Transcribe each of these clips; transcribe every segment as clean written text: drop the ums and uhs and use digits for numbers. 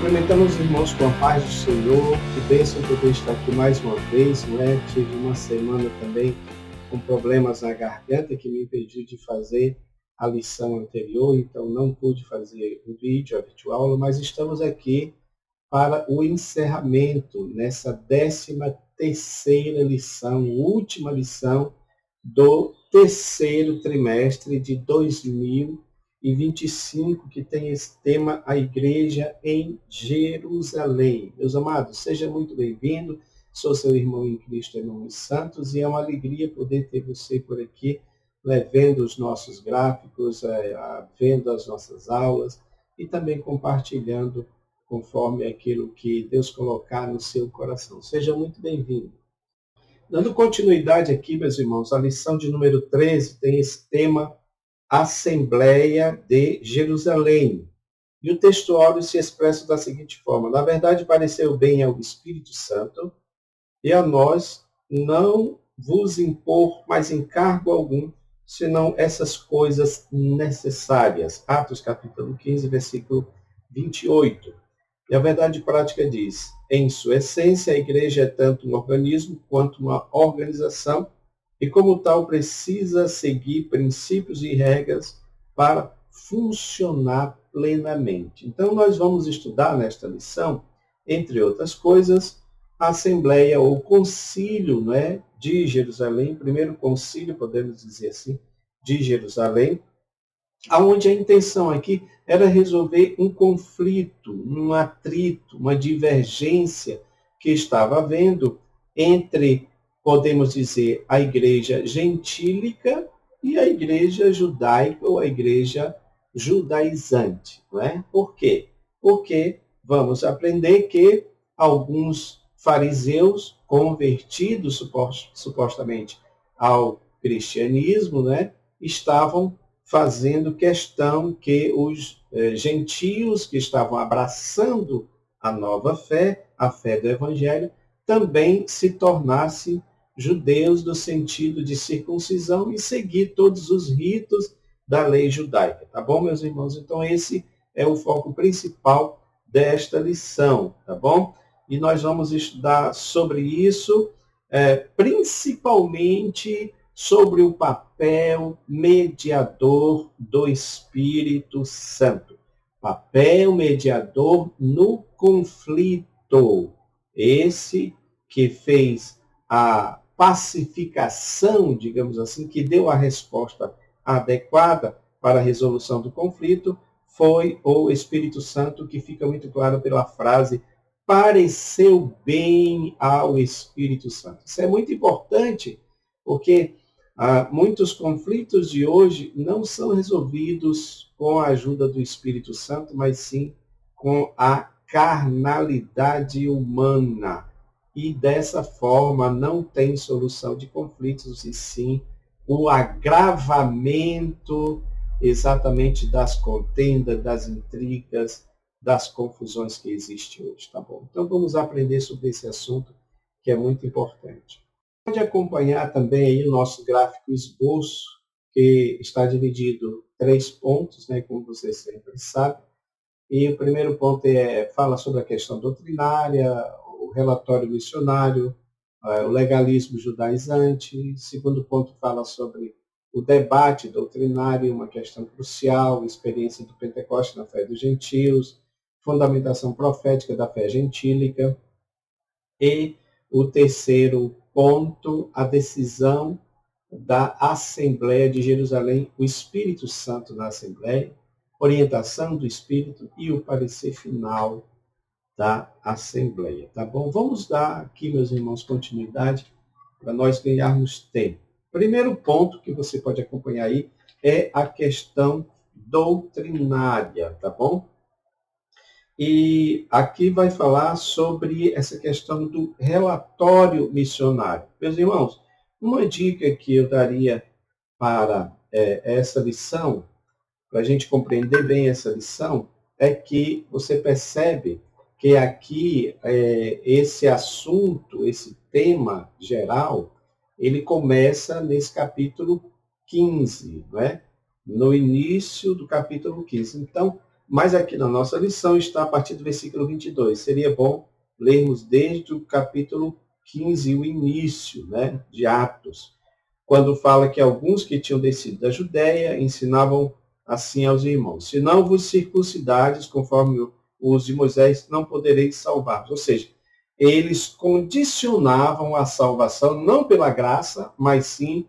Cumprimentamos os irmãos com a paz do Senhor, que bênção poder estar aqui mais uma vez, não é? Tive uma semana também com problemas na garganta que me impediu de fazer a lição anterior, então não pude fazer o vídeo, a videoaula, mas estamos aqui para o encerramento nessa 13ª lição, última lição do terceiro trimestre de 2025, que tem esse tema, a Igreja em Jerusalém. Meus amados, seja muito bem-vindo. Sou seu irmão em Cristo, Hermão Santos, e é uma alegria poder ter você por aqui, vendo os nossos gráficos, vendo as nossas aulas e também compartilhando conforme aquilo que Deus colocar no seu coração. Seja muito bem-vindo. Dando continuidade aqui, meus irmãos, a lição de número 13 tem esse tema, Assembleia de Jerusalém. E o texto áureo se expressa da seguinte forma: na verdade, pareceu bem ao Espírito Santo e a nós não vos impor mais encargo algum, senão essas coisas necessárias. Atos capítulo 15, versículo 28. E a verdade prática diz, em sua essência, a igreja é tanto um organismo quanto uma organização, e como tal precisa seguir princípios e regras para funcionar plenamente. Então nós vamos estudar nesta lição, entre outras coisas, a Assembleia ou Concílio, de Jerusalém, primeiro concílio, podemos dizer assim, de Jerusalém, onde a intenção aqui era resolver um conflito, um atrito, uma divergência que estava havendo entre, podemos dizer, a igreja gentílica e a igreja judaica ou a igreja judaizante. Não é? Por quê? Porque vamos aprender que alguns fariseus convertidos supostamente ao cristianismo, estavam fazendo questão que os gentios que estavam abraçando a nova fé, a fé do Evangelho, também se tornassem judeus no sentido de circuncisão e seguir todos os ritos da lei judaica. Tá bom, meus irmãos? Então esse é o foco principal desta lição, tá bom? E nós vamos estudar sobre isso, principalmente sobre o papel mediador do Espírito Santo. Papel mediador no conflito. Esse que fez a pacificação, digamos assim, que deu a resposta adequada para a resolução do conflito, foi o Espírito Santo, que fica muito claro pela frase pareceu bem ao Espírito Santo. Isso é muito importante, porque muitos conflitos de hoje não são resolvidos com a ajuda do Espírito Santo, mas sim com a carnalidade humana. E dessa forma não tem solução de conflitos, e sim o agravamento exatamente das contendas, das intrigas, das confusões que existem hoje, tá bom? Então vamos aprender sobre esse assunto que é muito importante. Pode acompanhar também aí o nosso gráfico esboço, que está dividido em 3 pontos, como você sempre sabe. E o primeiro ponto fala sobre a questão doutrinária, o relatório missionário, o legalismo judaizante. O segundo ponto fala sobre o debate doutrinário, uma questão crucial, a experiência do Pentecoste na fé dos gentios, fundamentação profética da fé gentílica. E o terceiro ponto, a decisão da Assembleia de Jerusalém, o Espírito Santo na Assembleia, orientação do Espírito e o parecer final da Assembleia. Tá bom? Vamos dar aqui, meus irmãos, continuidade para nós ganharmos tempo. Primeiro ponto que você pode acompanhar aí é a questão doutrinária, tá bom? E aqui vai falar sobre essa questão do relatório missionário. Meus irmãos, uma dica que eu daria para essa lição, para a gente compreender bem essa lição, é que você percebe que aqui esse assunto, esse tema geral, ele começa nesse capítulo 15, no início do capítulo 15. Então, Mas aqui na nossa lição está a partir do versículo 22. Seria bom lermos desde o capítulo 15, o início, né, de Atos, quando fala que alguns que tinham descido da Judéia ensinavam assim aos irmãos: se não vos circuncidades, conforme os de Moisés, não podereis salvar. Ou seja, eles condicionavam a salvação não pela graça, mas sim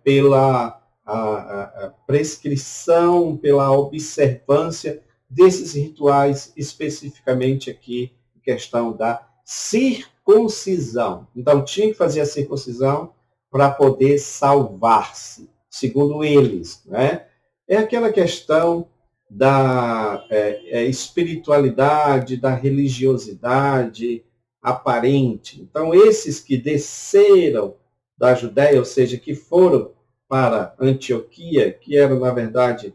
pela a prescrição, pela observância desses rituais, especificamente aqui, questão da circuncisão. Então, tinha que fazer a circuncisão para poder salvar-se, segundo eles, né? É aquela questão da espiritualidade, da religiosidade aparente. Então, esses que desceram da Judéia, ou seja, que foram para Antioquia, que eram, na verdade,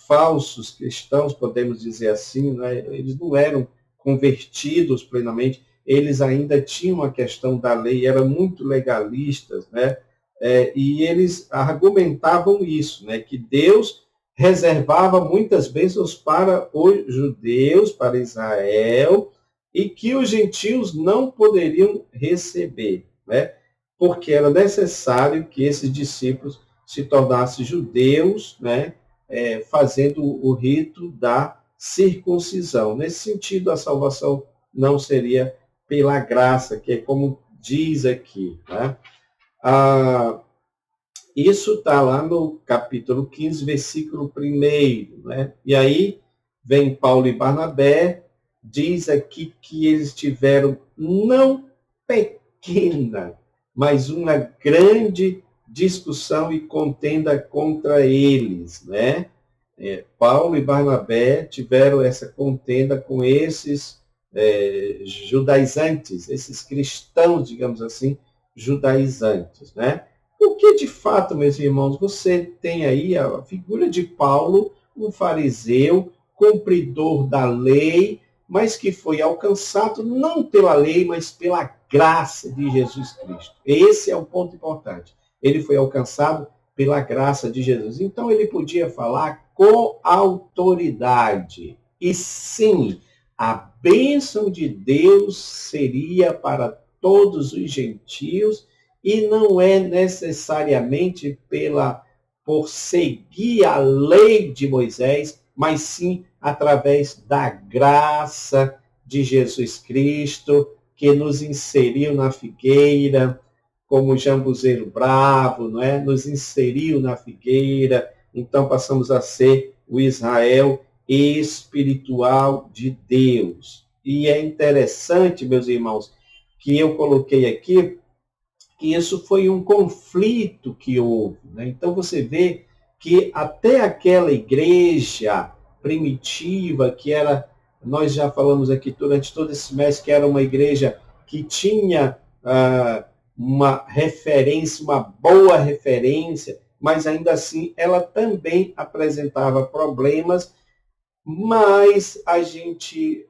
falsos cristãos, podemos dizer assim, né? Eles não eram convertidos plenamente, eles ainda tinham a questão da lei, eram muito legalistas, né? E eles argumentavam isso, né? Que Deus reservava muitas bênçãos para os judeus, para Israel, e que os gentios não poderiam receber, né? Porque era necessário que esses discípulos se tornassem judeus, né? Fazendo o rito da circuncisão. Nesse sentido, a salvação não seria pela graça, que é como diz aqui, né? Isso está lá no capítulo 15, versículo 1, né? E aí vem Paulo e Barnabé, diz aqui que eles tiveram não pequena, mas uma grande discussão e contenda contra eles, né? Paulo e Barnabé tiveram essa contenda com esses judaizantes, esses cristãos, digamos assim, judaizantes, né? Porque, de fato, meus irmãos, você tem aí a figura de Paulo, um fariseu, cumpridor da lei, mas que foi alcançado não pela lei, mas pela graça de Jesus Cristo. Esse é o ponto importante. Ele foi alcançado pela graça de Jesus. Então, ele podia falar com autoridade. E sim, a bênção de Deus seria para todos os gentios, e não é necessariamente por seguir a lei de Moisés, mas sim através da graça de Jesus Cristo, que nos inseriu na figueira, como jambuzeiro bravo, não é? Nos inseriu na figueira, então passamos a ser o Israel espiritual de Deus. E é interessante, meus irmãos, que eu coloquei aqui, que isso foi um conflito que houve, né? Então você vê que até aquela igreja primitiva, que era, nós já falamos aqui durante todo esse mês, que era uma igreja que tinha uma referência, uma boa referência, mas ainda assim ela também apresentava problemas, mas a gente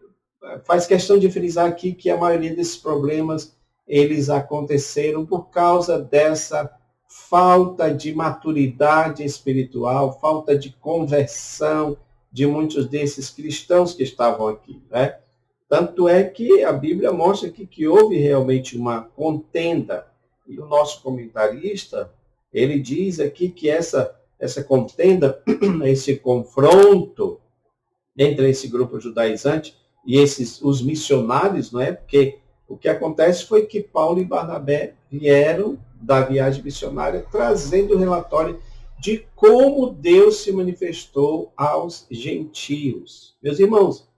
faz questão de frisar aqui que a maioria desses problemas eles aconteceram por causa dessa falta de maturidade espiritual, falta de conversão de muitos desses cristãos que estavam aqui, né? Tanto é que a Bíblia mostra aqui que houve realmente uma contenda. E o nosso comentarista, ele diz aqui que essa contenda, esse confronto entre esse grupo judaizante e os missionários, não é? Porque o que acontece foi que Paulo e Barnabé vieram da viagem missionária trazendo o relatório de como Deus se manifestou aos gentios. Meus irmãos,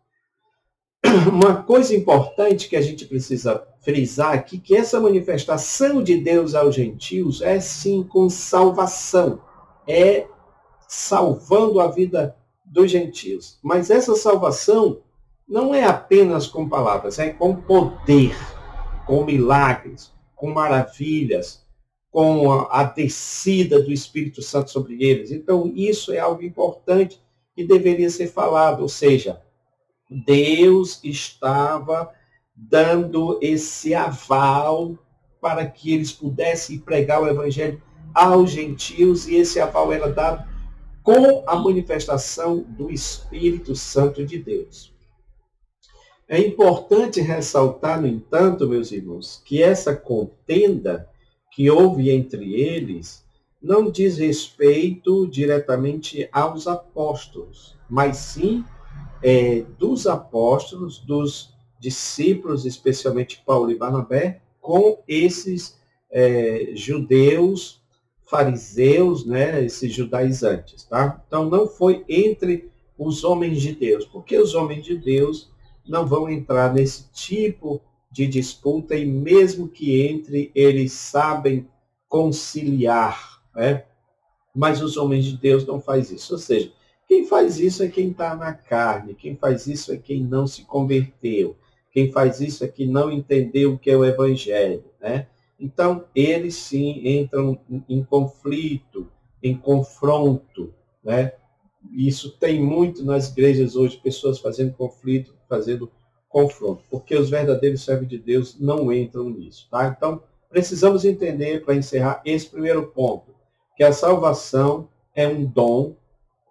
uma coisa importante que a gente precisa frisar aqui, que essa manifestação de Deus aos gentios é sim com salvação, é salvando a vida dos gentios. Mas essa salvação não é apenas com palavras, é com poder, com milagres, com maravilhas, com a descida do Espírito Santo sobre eles. Então, isso é algo importante que deveria ser falado, ou seja, Deus estava dando esse aval para que eles pudessem pregar o evangelho aos gentios, e esse aval era dado com a manifestação do Espírito Santo de Deus. É importante ressaltar, no entanto, meus irmãos, que essa contenda que houve entre eles não diz respeito diretamente aos apóstolos, mas sim dos apóstolos, dos discípulos, especialmente Paulo e Barnabé, com esses judeus, fariseus, né, esses judaizantes. Tá? Então, não foi entre os homens de Deus, porque os homens de Deus não vão entrar nesse tipo de disputa, e mesmo que entre, eles sabem conciliar, né? Mas os homens de Deus não faz isso. Ou seja, quem faz isso é quem está na carne, quem faz isso é quem não se converteu, quem faz isso é quem não entendeu o que é o Evangelho, né? Então, eles sim entram em conflito, em confronto, né? Isso tem muito nas igrejas hoje, pessoas fazendo conflito, fazendo confronto, porque os verdadeiros servos de Deus não entram nisso, tá? Então, precisamos entender, para encerrar esse primeiro ponto, que a salvação é um dom,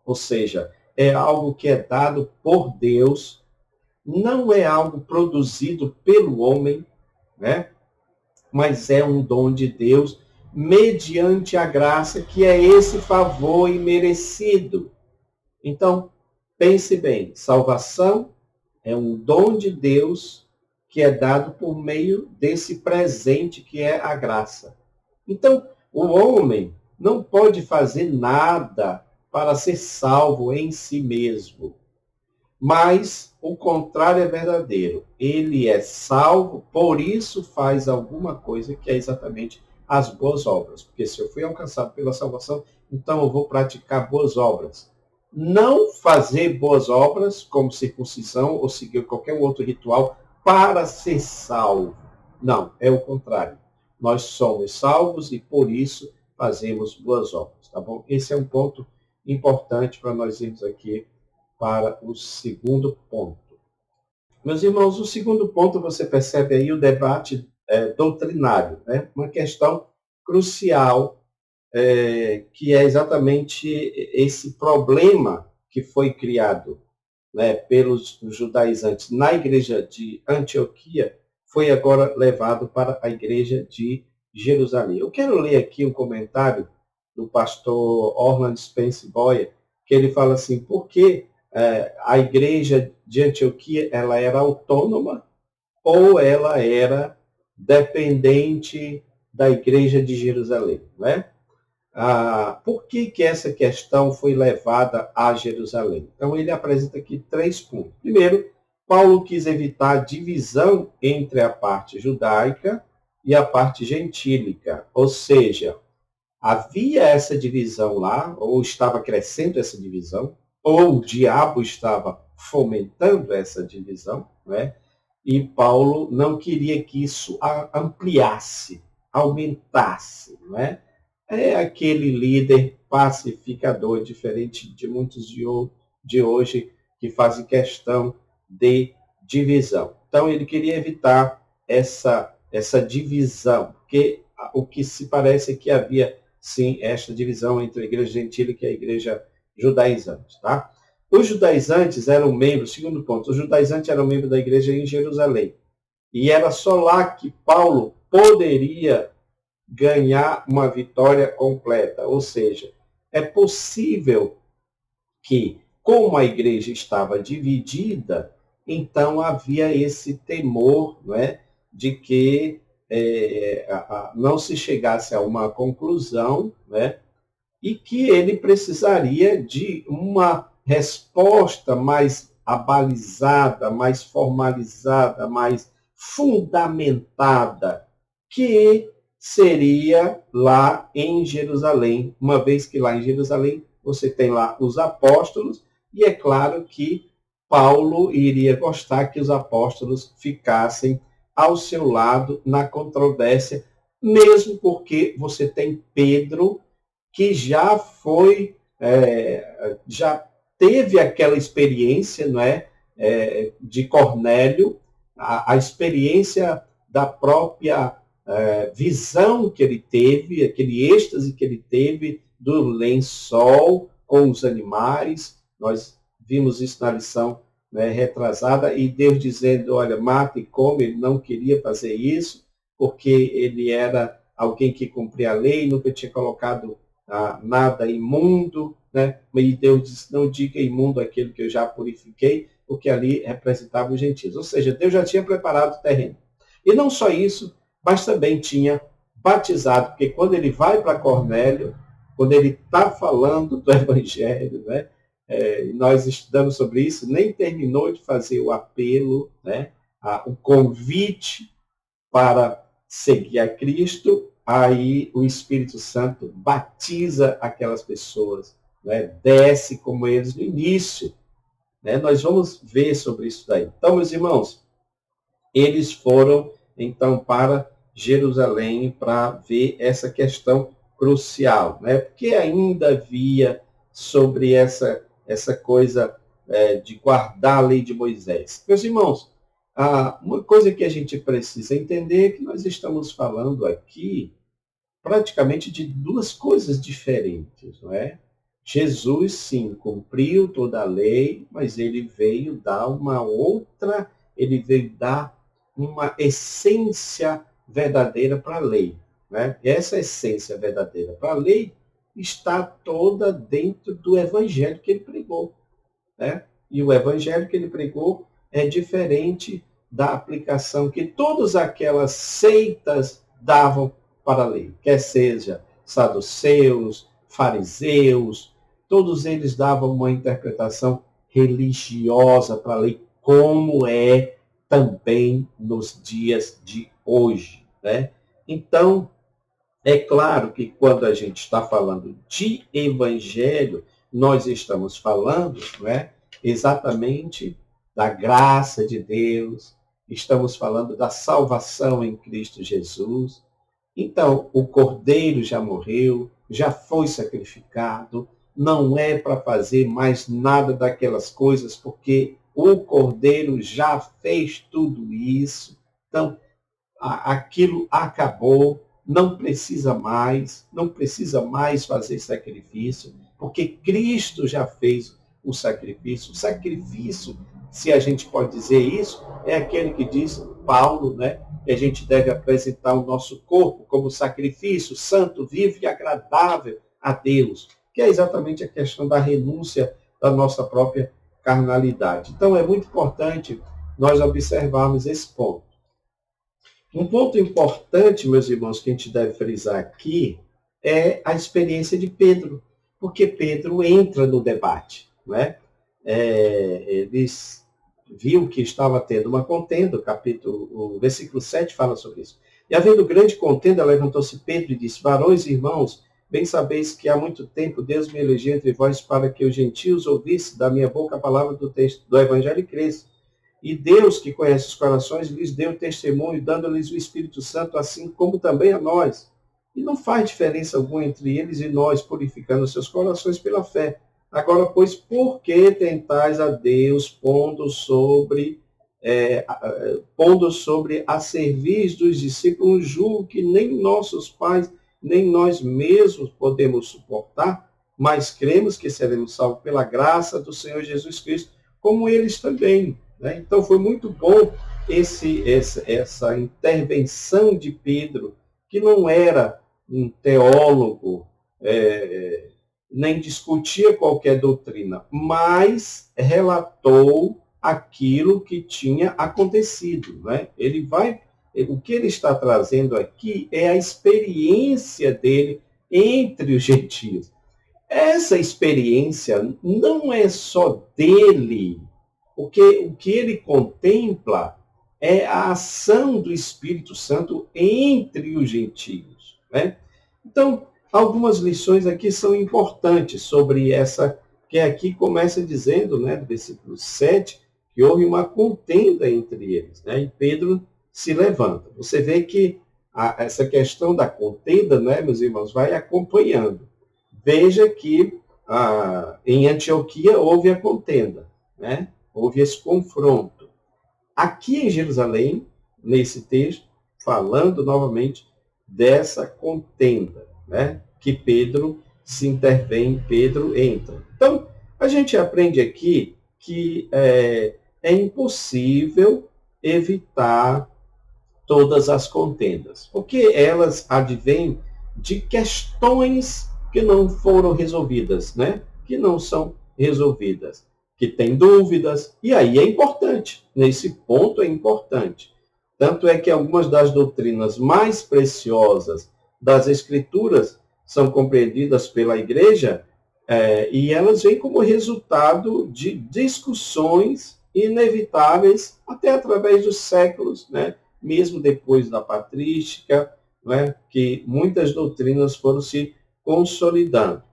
ou seja, é algo que é dado por Deus, não é algo produzido pelo homem, né? Mas é um dom de Deus, mediante a graça, que é esse favor imerecido. Então, pense bem, salvação é um dom de Deus que é dado por meio desse presente que é a graça. Então, o homem não pode fazer nada para ser salvo em si mesmo. Mas o contrário é verdadeiro. Ele é salvo, por isso faz alguma coisa que é exatamente as boas obras. Porque se eu fui alcançado pela salvação, então eu vou praticar boas obras. Não fazer boas obras, como circuncisão ou seguir qualquer outro ritual, para ser salvo. Não, é o contrário. Nós somos salvos e por isso fazemos boas obras, tá bom? Esse é um ponto importante para nós irmos aqui para o segundo ponto. Meus irmãos, o segundo ponto, você percebe aí o debate doutrinário, né? Uma questão crucial, que é exatamente esse problema que foi criado, né, pelos judaizantes na igreja de Antioquia, foi agora levado para a igreja de Jerusalém. Eu quero ler aqui um comentário do pastor Orland Spence Boyer, que ele fala assim: por que a igreja de Antioquia ela era autônoma ou ela era dependente da igreja de Jerusalém, né? Por que essa questão foi levada a Jerusalém? Então, ele apresenta aqui 3 pontos. Primeiro, Paulo quis evitar divisão entre a parte judaica e a parte gentílica, ou seja, havia essa divisão lá, ou estava crescendo essa divisão, ou o diabo estava fomentando essa divisão, né? E Paulo não queria que isso ampliasse, aumentasse, né? É aquele líder pacificador, diferente de muitos de hoje, que fazem questão de divisão. Então, ele queria evitar essa divisão, porque o que se parece é que havia, sim, esta divisão entre a igreja gentílica e a igreja judaizante. Tá? Os judaizantes eram membros, segundo ponto, os judaizantes eram membros da igreja em Jerusalém. E era só lá que Paulo poderia ganhar uma vitória completa. Ou seja, é possível que, como a igreja estava dividida, então havia esse temor, não é, de que não se chegasse a uma conclusão, né, e que ele precisaria de uma resposta mais abalizada, mais formalizada, mais fundamentada, que seria lá em Jerusalém, uma vez que lá em Jerusalém você tem lá os apóstolos, e é claro que Paulo iria gostar que os apóstolos ficassem ao seu lado na controvérsia, mesmo porque você tem Pedro, que já foi, já teve aquela experiência, não é, de Cornélio, a experiência da própria visão que ele teve, aquele êxtase que ele teve do lençol, com os animais. Nós vimos isso na lição, né, retrasada, e Deus dizendo, olha, mata e come. Ele não queria fazer isso, porque ele era alguém que cumpria a lei, nunca tinha colocado nada imundo, né? E Deus disse, não diga imundo aquilo que eu já purifiquei, porque ali representava os gentios. Ou seja, Deus já tinha preparado o terreno. E não só isso, mas também tinha batizado, porque quando ele vai para Cornélio, quando ele está falando do Evangelho, né? Nós estudamos sobre isso, nem terminou de fazer o apelo, né? O convite para seguir a Cristo, aí o Espírito Santo batiza aquelas pessoas, né? Desce como eles no início. Né? Nós vamos ver sobre isso daí. Então, meus irmãos, eles foram, então, para Jerusalém para ver essa questão crucial, né? Porque ainda havia sobre essa coisa de guardar a lei de Moisés. Meus irmãos, uma coisa que a gente precisa entender é que nós estamos falando aqui praticamente de duas coisas diferentes, não é? Jesus, sim, cumpriu toda a lei, mas ele veio dar ele veio dar uma essência verdadeira para a lei. Né? E essa essência verdadeira para a lei está toda dentro do evangelho que ele pregou. Né? E o evangelho que ele pregou é diferente da aplicação que todas aquelas seitas davam para a lei, quer seja saduceus, fariseus, todos eles davam uma interpretação religiosa para a lei, como é também nos dias de hoje. Né? Então, é claro que quando a gente está falando de evangelho, nós estamos falando, né, exatamente da graça de Deus, estamos falando da salvação em Cristo Jesus. Então, o Cordeiro já morreu, já foi sacrificado, não é para fazer mais nada daquelas coisas, porque o Cordeiro já fez tudo isso. Então, aquilo acabou, não precisa mais fazer sacrifício, porque Cristo já fez o sacrifício. O sacrifício, se a gente pode dizer isso, é aquele que diz Paulo, né, que a gente deve apresentar o nosso corpo como sacrifício santo, vivo e agradável a Deus, que é exatamente a questão da renúncia da nossa própria carnalidade. Então é muito importante nós observarmos esse ponto. Um ponto importante, meus irmãos, que a gente deve frisar aqui é a experiência de Pedro, porque Pedro entra no debate. Né? Eles viu que estava tendo uma contenda, o versículo 7 fala sobre isso. E havendo grande contenda, levantou-se Pedro e disse, varões e irmãos, bem sabeis que há muito tempo Deus me elegeu entre vós para que os gentios ouvissem da minha boca a palavra do texto do Evangelho e cresçam. E Deus, que conhece os corações, lhes deu testemunho, dando-lhes o Espírito Santo, assim como também a nós. E não faz diferença alguma entre eles e nós, purificando seus corações pela fé. Agora, pois, por que tentais a Deus, pondo sobre a serviço dos discípulos um jugo que nem nossos pais, nem nós mesmos podemos suportar, mas cremos que seremos salvos pela graça do Senhor Jesus Cristo, como eles também. Né? Então foi muito bom essa intervenção de Pedro, que não era um teólogo, nem discutia qualquer doutrina, mas relatou aquilo que tinha acontecido. Né? O que ele está trazendo aqui é a experiência dele entre os gentios. Essa experiência não é só dele, porque o que ele contempla é a ação do Espírito Santo entre os gentios. Né? Então, algumas lições aqui são importantes sobre essa, que aqui começa dizendo, né, no versículo 7, que houve uma contenda entre eles. Né? E Pedro se levanta. Você vê que essa questão da contenda, né, meus irmãos, vai acompanhando. Veja que em Antioquia houve a contenda, né? Houve esse confronto. Aqui em Jerusalém, nesse texto, falando novamente dessa contenda, né? Que Pedro se intervém, Pedro entra. Então, a gente aprende aqui que é impossível evitar todas as contendas, porque elas advêm de questões que não foram resolvidas, né? Que não são resolvidas, que tem dúvidas, e aí é importante, nesse ponto é importante. Tanto é que algumas das doutrinas mais preciosas das Escrituras são compreendidas pela igreja e elas vêm como resultado de discussões inevitáveis até através dos séculos, né? Mesmo depois da patrística, né? Que muitas doutrinas foram se consolidando.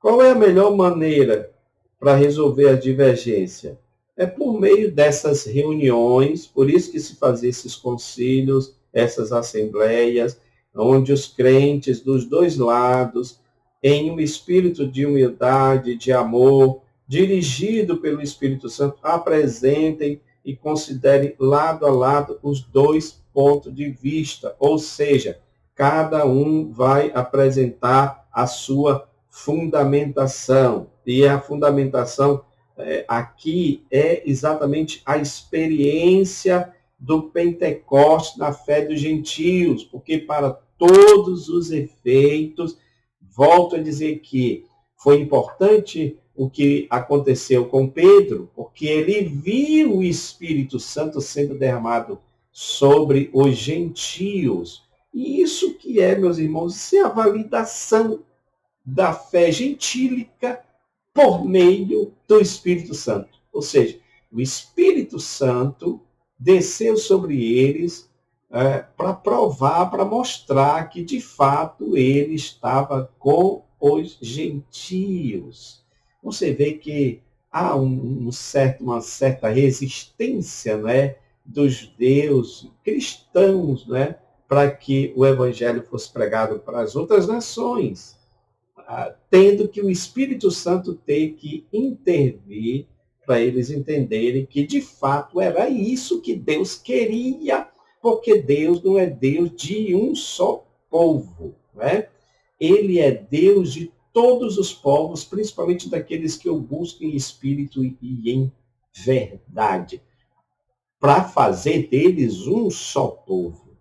Qual é a melhor maneira para resolver a divergência? É por meio dessas reuniões, por isso que se fazem esses concílios, essas assembleias, onde os crentes dos dois lados, em um espírito de humildade, de amor, dirigido pelo Espírito Santo, apresentem e considerem lado a lado os dois pontos de vista, ou seja, cada um vai apresentar a sua fundamentação. E a fundamentação aqui é exatamente a experiência do Pentecostes na fé dos gentios, porque para todos os efeitos, volto a dizer que foi importante o que aconteceu com Pedro, porque ele viu o Espírito Santo sendo derramado sobre os gentios. E isso que é, meus irmãos, isso é a validação da fé gentílica por meio do Espírito Santo. Ou seja, o Espírito Santo desceu sobre eles para provar, para mostrar que, de fato, ele estava com os gentios. Você vê que há uma certa resistência, né, dos judeus cristãos, né, para que o evangelho fosse pregado para as outras nações, tendo que o Espírito Santo ter que intervir para eles entenderem que, de fato, era isso que Deus queria, porque Deus não é Deus de um só povo, né? Ele é Deus de todos os povos, principalmente daqueles que o buscam em espírito e em verdade, para fazer deles um só povo.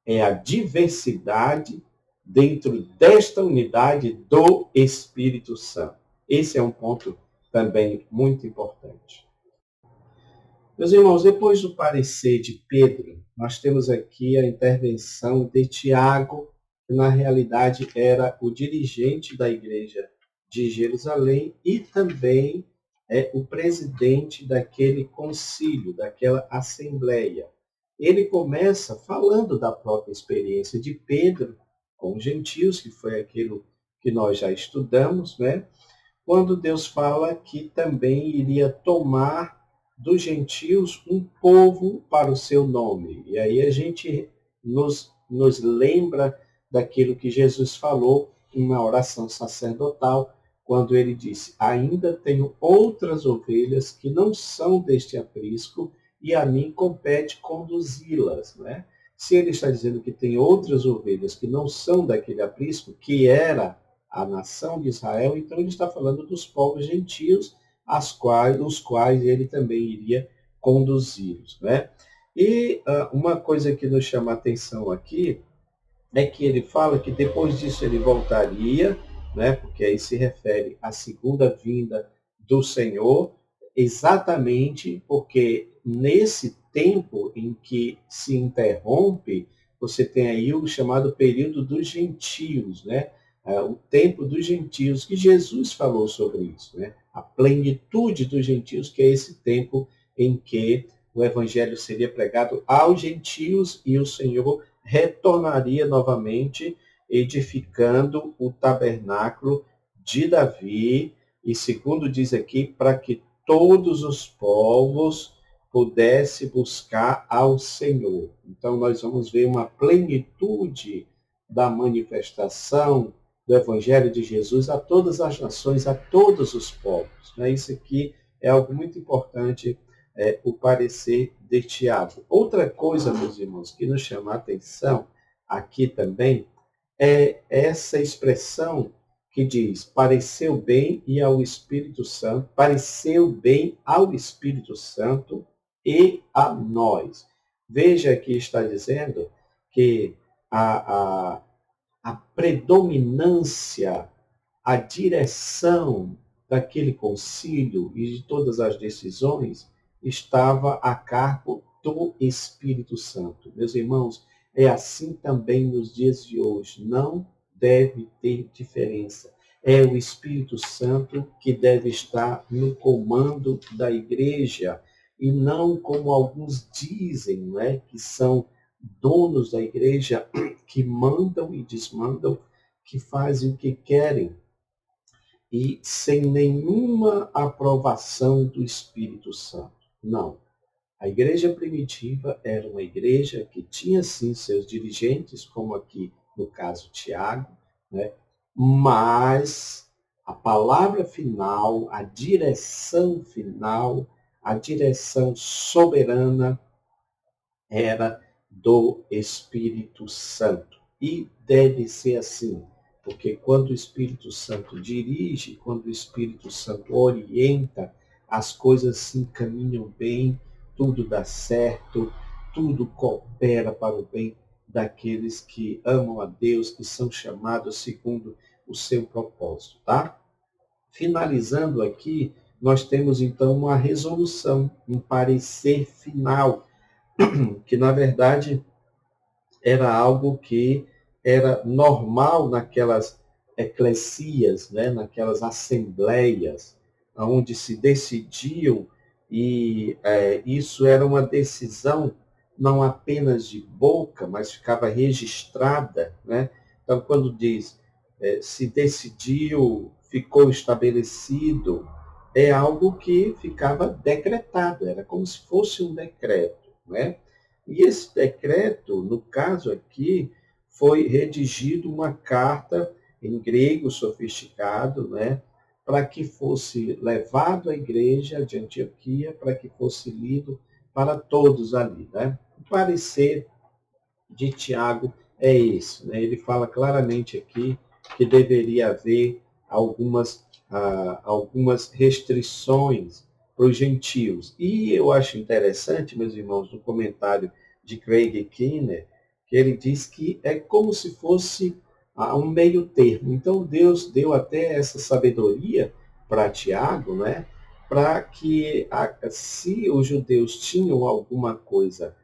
É a diversidade dentro desta unidade do Espírito Santo. Esse é um ponto também muito importante. Meus irmãos, depois do parecer de Pedro, nós temos aqui a intervenção de Tiago, que na realidade era o dirigente da igreja de Jerusalém e também o presidente daquele concílio, daquela assembleia. Ele começa falando da própria experiência de Pedro com os gentios, que foi aquilo que nós já estudamos, né? Quando Deus fala que também iria tomar dos gentios um povo para o seu nome. E aí a gente nos lembra daquilo que Jesus falou na oração sacerdotal, quando ele disse: ainda tenho outras ovelhas que não são deste aprisco, e a mim compete conduzi-las. Né? Se ele está dizendo que tem outras ovelhas que não são daquele aprisco, que era a nação de Israel, então ele está falando dos povos gentios, os quais ele também iria conduzi-los. Né? E uma coisa que nos chama a atenção aqui é que ele fala que depois disso ele voltaria, né? Porque aí se refere à segunda vinda do Senhor, exatamente porque nesse tempo em que se interrompe, você tem aí o chamado período dos gentios, né? O tempo dos gentios, que Jesus falou sobre isso, né? A plenitude dos gentios, que é esse tempo em que o evangelho seria pregado aos gentios e o Senhor retornaria novamente, edificando o tabernáculo de Davi, e segundo diz aqui, para que todos os povos pudessem buscar ao Senhor. Então nós vamos ver uma plenitude da manifestação do Evangelho de Jesus a todas as nações, a todos os povos. Isso aqui é algo muito importante, o parecer de Tiago. Outra coisa, meus irmãos, que nos chama a atenção aqui também é essa expressão que diz, pareceu bem e ao Espírito Santo, pareceu bem ao Espírito Santo e a nós. Veja que está dizendo que a, a predominância, a direção daquele concílio e de todas as decisões estava a cargo do Espírito Santo. Meus irmãos, é assim também nos dias de hoje. Não deve ter diferença. É o Espírito Santo que deve estar no comando da igreja e não como alguns dizem, né, que são donos da igreja, que mandam e desmandam, que fazem o que querem e sem nenhuma aprovação do Espírito Santo. Não. A igreja primitiva era uma igreja que tinha sim seus dirigentes, como aqui no caso Tiago, né? Mas a palavra final, a direção final, a direção soberana era do Espírito Santo. E deve ser assim, porque quando o Espírito Santo dirige, quando o Espírito Santo orienta, as coisas se encaminham bem, tudo dá certo, tudo coopera para o bem daqueles que amam a Deus, que são chamados segundo o seu propósito, tá? Finalizando aqui, nós temos então uma resolução, um parecer final, que na verdade era algo que era normal naquelas eclesias, né, naquelas assembleias, onde se decidiam, e isso era uma decisão não apenas de boca, mas ficava registrada. Né? Então, quando diz se decidiu, ficou estabelecido, é algo que ficava decretado, era como se fosse um decreto. Né? E esse decreto, no caso aqui, foi redigido uma carta em grego sofisticado, né, para que fosse levado à igreja de Antioquia, para que fosse lido para todos ali. Né? O parecer de Tiago é esse. Né? Ele fala claramente aqui que deveria haver algumas restrições para os gentios. E eu acho interessante, meus irmãos, no comentário de Craig Keener, que ele diz que é como se fosse um meio termo. Então Deus deu até essa sabedoria para Tiago, né? Para que, se os judeus tinham alguma coisa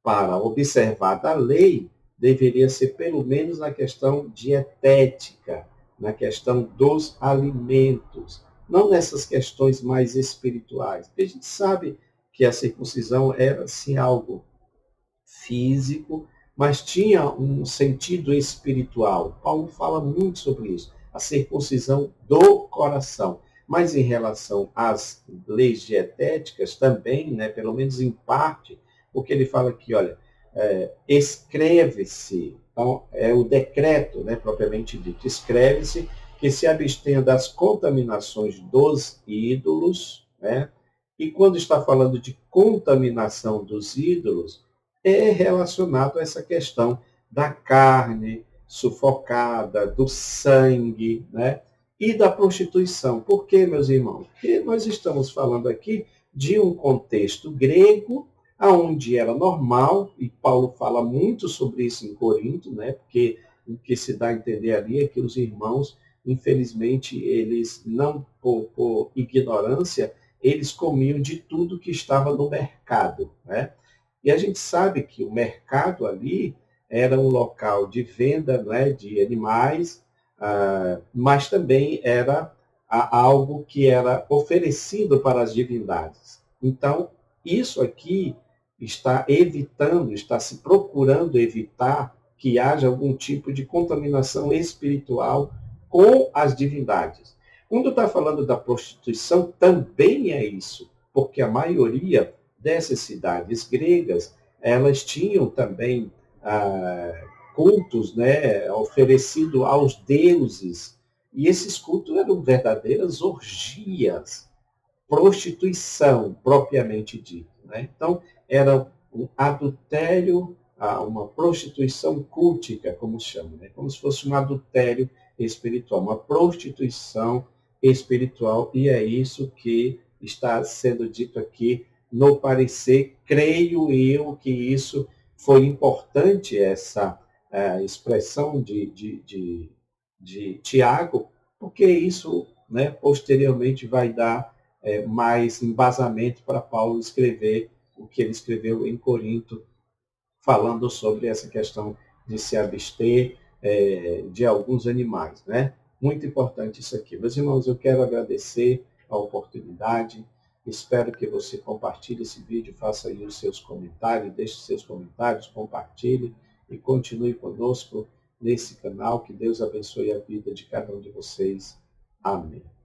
para observar da lei, deveria ser pelo menos na questão dietética, na questão dos alimentos, não nessas questões mais espirituais. Porque a gente sabe que a circuncisão era sim algo físico, mas tinha um sentido espiritual. Paulo fala muito sobre isso, a circuncisão do coração. Mas em relação às leis dietéticas também, né, pelo menos em parte, porque ele fala aqui, olha, escreve-se, então é o decreto, né, propriamente dito, escreve-se que se abstenha das contaminações dos ídolos, né? E quando está falando de contaminação dos ídolos, é relacionado a essa questão da carne sufocada, do sangue, né? E da prostituição. Por quê, meus irmãos? Porque nós estamos falando aqui de um contexto grego, onde era normal, e Paulo fala muito sobre isso em Corinto, né? Porque o que se dá a entender ali é que os irmãos, infelizmente, eles não, por ignorância, eles comiam de tudo que estava no mercado, né? E a gente sabe que o mercado ali era um local de venda, né, de animais, mas também era algo que era oferecido para as divindades. Então, isso aqui está evitando, está se procurando evitar que haja algum tipo de contaminação espiritual com as divindades. Quando está falando da prostituição, também é isso, porque a maioria dessas cidades gregas, elas tinham também cultos, né, oferecido aos deuses, e esses cultos eram verdadeiras orgias, prostituição propriamente dita. Né? Então, era um adultério, uma prostituição cultica, como chama, né? Como se fosse um adultério espiritual, uma prostituição espiritual, e é isso que está sendo dito aqui no parecer. Creio eu que isso foi importante, essa expressão de Tiago, porque isso, né, posteriormente vai dar mais embasamento para Paulo escrever o que ele escreveu em Corinto, falando sobre essa questão de se abster de alguns animais, né? Muito importante isso aqui. Meus irmãos, eu quero agradecer a oportunidade, espero que você compartilhe esse vídeo, faça aí os seus comentários, deixe seus comentários, compartilhe e continue conosco nesse canal. Que Deus abençoe a vida de cada um de vocês. Amém.